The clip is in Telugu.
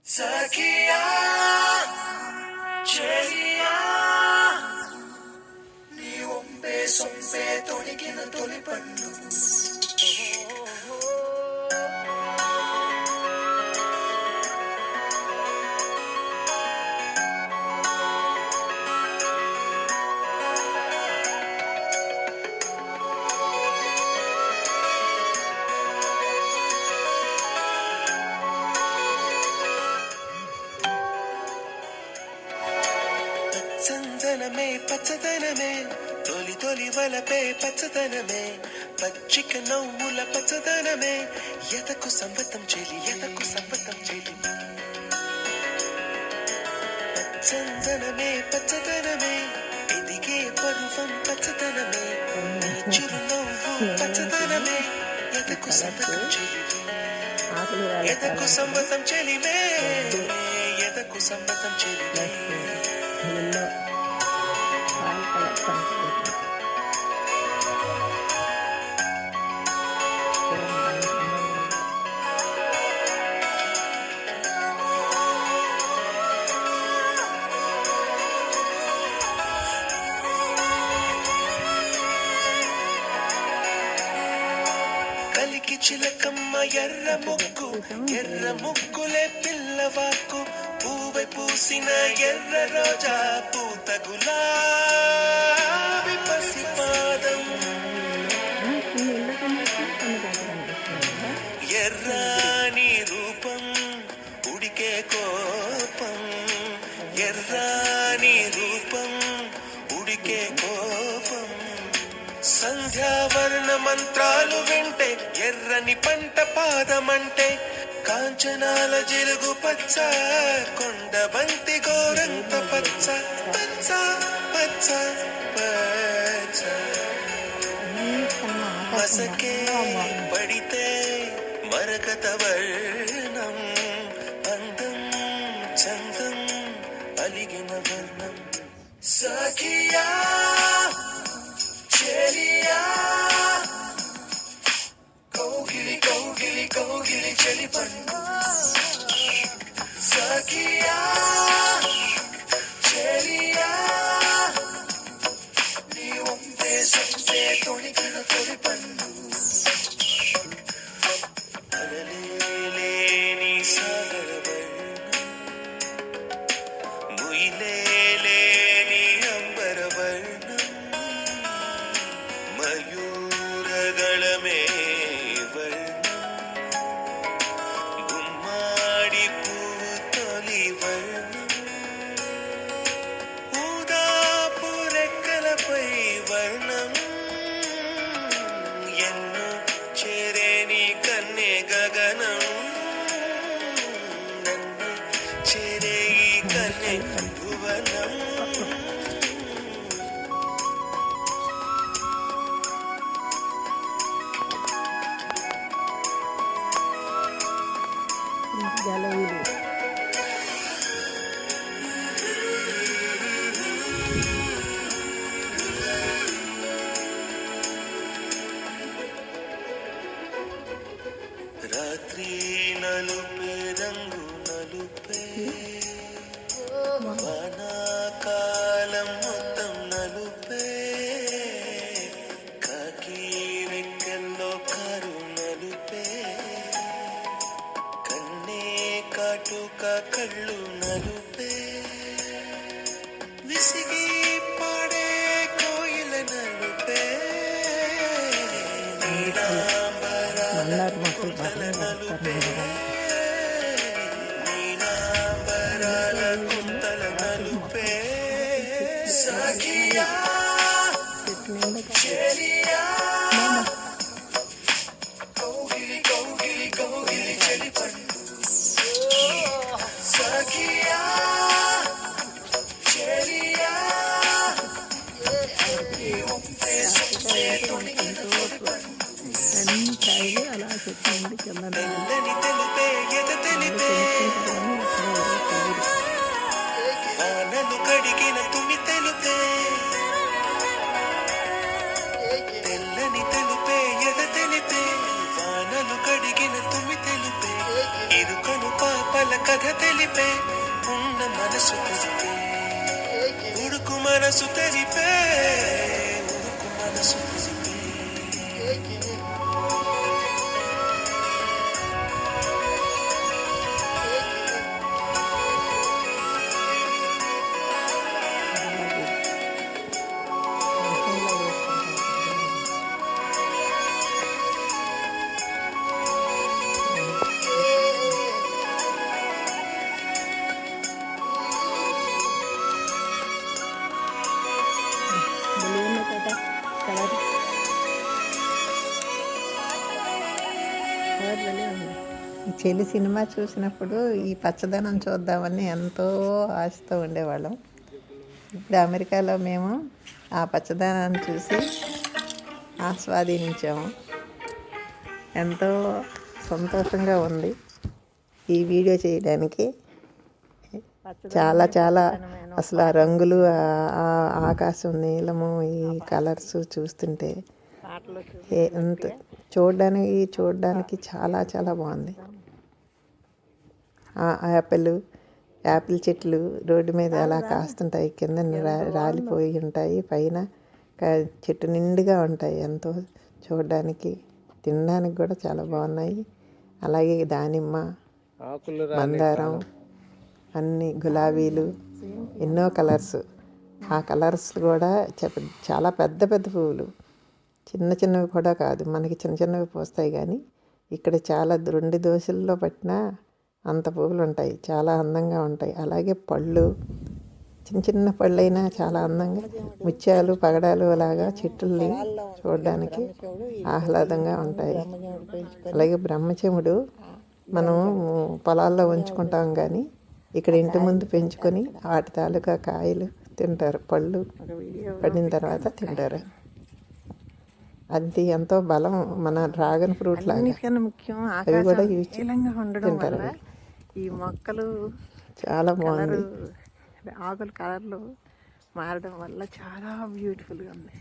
సఖియా చెలియా నీ ఒంపే సొంపే తొడిగిన తొలి పన్ను చందనమే పచ్చదనమే తొలి తొలి వలపే పచ్చదనమే పచ్చిక నవ్వుల పచ్చదనమే ఎదకు సంబతం చెలి ఎదకు సంబతం చెలి చందనమే పచ్చదనమే ఎదిగే పర్వం పచ్చదనమే చిరునవ్వు పచ్చదనమే ఎదకు సంబతం చెలి ఎదకు సంబతం చెలిమే ఎదకు సంబతం చెలిమే కలికి చిలకమ్మ ఎర్ర ముగ్గులే పిల్లవాకు పూవై పూసిన ఎర్ర రోజా పూత గులాబీ పసిపాదం ఎర్రాని రూపం ఉడికే కోపం ఎర్రాని రూపం ఉడికే కోపం సంధ్యావర్ణ మంత్రాలు వింటే ఎర్రని పంట పాదమంటే కాంచనాల జిలుగు పచ్చ కొండ బంతి గోరంత పచ్చ పచ్చ పచ్చ పచ్చ మసకే పడితే మరకత వర్ణం అందం చందం అలిగిన వర్ణం సఖియా చెలియా కౌగిలి కౌగిలి కౌగిలి చెలి పన్ను సఖియా చెలియా నీ ఒంపే సొంపే తొడిగిన తొలి పన్ను అలలేని సాగర వర్ణం ముయిలేని అంబర వర్ణం మయూరగళమే వర్ణం గుమ్మాడి పువ్వు తొలి వర్ణం ఊదాపు రెక్కలపై వర్ణం ఎన్నో చేరేని కన్నే గగనం నన్ను చేరే ఈ కన్నే భువనం రాత్రి నలుపే రంగు నలుపే వానాకాలం మొత్తం నలుపే కాకి రెక్కల్లో కారు నలుపే కన్నే కాటుక కళ్ళు నలుపే విసిగి పాడే కోయిల నలుపే కుంతల నలుపే నీనాంబరాల కుంతల నలుపే సఖియా చెలియా కౌగిలి కౌగిలి కౌగిలి చెలి పన్ను సఖియా చెలియా నీ ఒంపే సొంపే తొడిగిన తొలి పన్ను తెల్లని తెలుపే ఎద తెలిపే వానలు కడిగిన తుమి తెలుపే తెల్లని తెలుపే ఎద తెలిపే వానలు కడిగిన తుమి తెలుపే ఇరుకను పాపల కలల కథ తెలిపే ఉన్న మనసు తెలిపే ఉడుకు మనసు తెలిపే ఉడుకు మనసు తెలిపే ఈ చెల్లి సినిమా చూసినప్పుడు ఈ పచ్చదనం చూద్దామని ఎంతో ఆశతో ఉండేవాళ్ళం. ఇప్పుడు అమెరికాలో మేము ఆ పచ్చదనాన్ని చూసి ఆస్వాదించాము. ఎంతో సంతోషంగా ఉంది ఈ వీడియో చేయడానికి. చాలా చాలా అసలు ఆ రంగులు, ఆకాశం, నీలము, ఈ కలర్స్ చూస్తుంటే ఎంత చూడడానికి చాలా చాలా బాగుంది. యాపిల్ చెట్లు రోడ్డు మీద ఎలా కాస్తుంటాయి, కింద రాలిపోయి ఉంటాయి, పైన చెట్టు నిండుగా ఉంటాయి. ఎంతో చూడడానికి, తినడానికి కూడా చాలా బాగున్నాయి. అలాగే దానిమ్మ, మందారం, అన్ని గులాబీలు, ఎన్నో కలర్స్. ఆ కలర్స్ కూడా చాలా పెద్ద పెద్ద పువ్వులు, చిన్న చిన్నవి కూడా కాదు. మనకి చిన్న చిన్నవి పూస్తాయి, కానీ ఇక్కడ చాలా 2 దోశల్లో పట్టినా అంత పువ్వులు ఉంటాయి. చాలా అందంగా ఉంటాయి. అలాగే పళ్ళు, చిన్న చిన్న పళ్ళైనా చాలా అందంగా, ముత్యాలు, పగడాలు అలాగా చెట్టుల్ని చూడడానికి ఆహ్లాదంగా ఉంటాయి. అలాగే బ్రహ్మచెముడు మనం పొలాల్లో ఉంచుకుంటాం, కానీ ఇక్కడ ఇంటి ముందు పెంచుకొని వాటి తాలూకా కాయలు తింటారు. పళ్ళు పడిన తర్వాత తింటారు. అది ఎంతో బలం. మన డ్రాగన్ ఫ్రూట్ లాగా ముఖ్యం అవి కూడా తింటారు. ఈ మొక్కలు చాలా బాగుంది. ఆకుల కలర్లు మారడం వల్ల చాలా బ్యూటిఫుల్గా ఉంది.